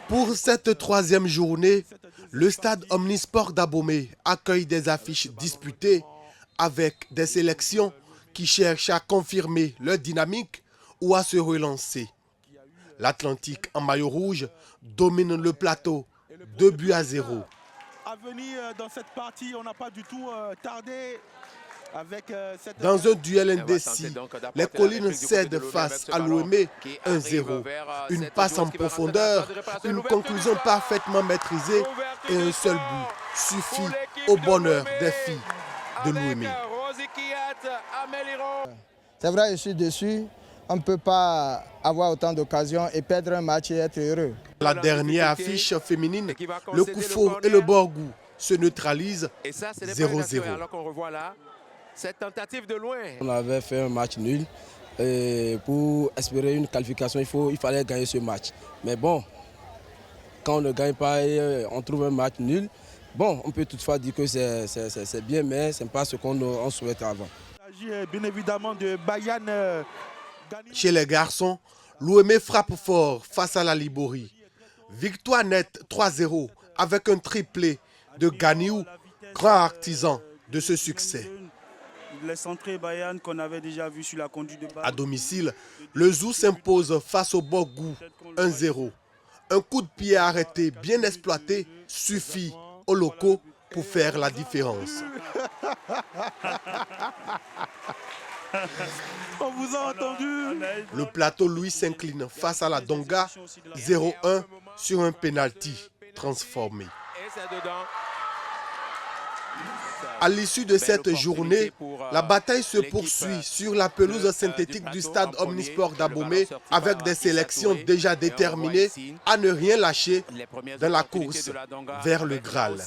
Pour cette troisième journée, le stade Omnisport d'Abomey accueille des affiches disputées avec des sélections qui cherchent à confirmer leur dynamique ou à se relancer. L'Atlantique en maillot rouge domine le plateau, 2-0. À venir dans cette partie, on n'a pas du tout tardé. Dans un duel indécis, les collines cèdent face à l'OME 1-0. Une passe en profondeur, une conclusion parfaitement maîtrisée et un seul but suffit au bonheur des filles de l'OME. C'est vrai, je suis déçu. On ne peut pas avoir autant d'occasions et perdre un match et être heureux. La dernière affiche féminine, le Koufo et le Borgou se neutralisent 0-0. Cette tentative de loin. On avait fait un match nul. Et pour espérer une qualification, il fallait gagner ce match. Mais bon, quand on ne gagne pas et on trouve un match nul, bon, on peut toutefois dire que c'est bien, mais ce n'est pas ce qu'on souhaitait avant. Il s'agit bien évidemment de Bayern. Chez les garçons, l'OME frappe fort face à la Liborie. Victoire nette 3-0 avec un triplé de Ganiou, grand artisan de ce succès. Les centrés Bayern qu'on avait déjà vu sur la conduite de balle. À domicile, le Zou s'impose face au Borgou 1-0. Un coup de pied arrêté bien exploité suffit aux locaux pour faire la différence. On vous a entendu. Le plateau Louis s'incline face à la Donga 0-1 sur un penalty transformé. À l'issue de cette journée, la bataille se poursuit sur la pelouse synthétique du stade Omnisport d'Abomey avec des sélections déjà déterminées à ne rien lâcher dans la course vers le Graal.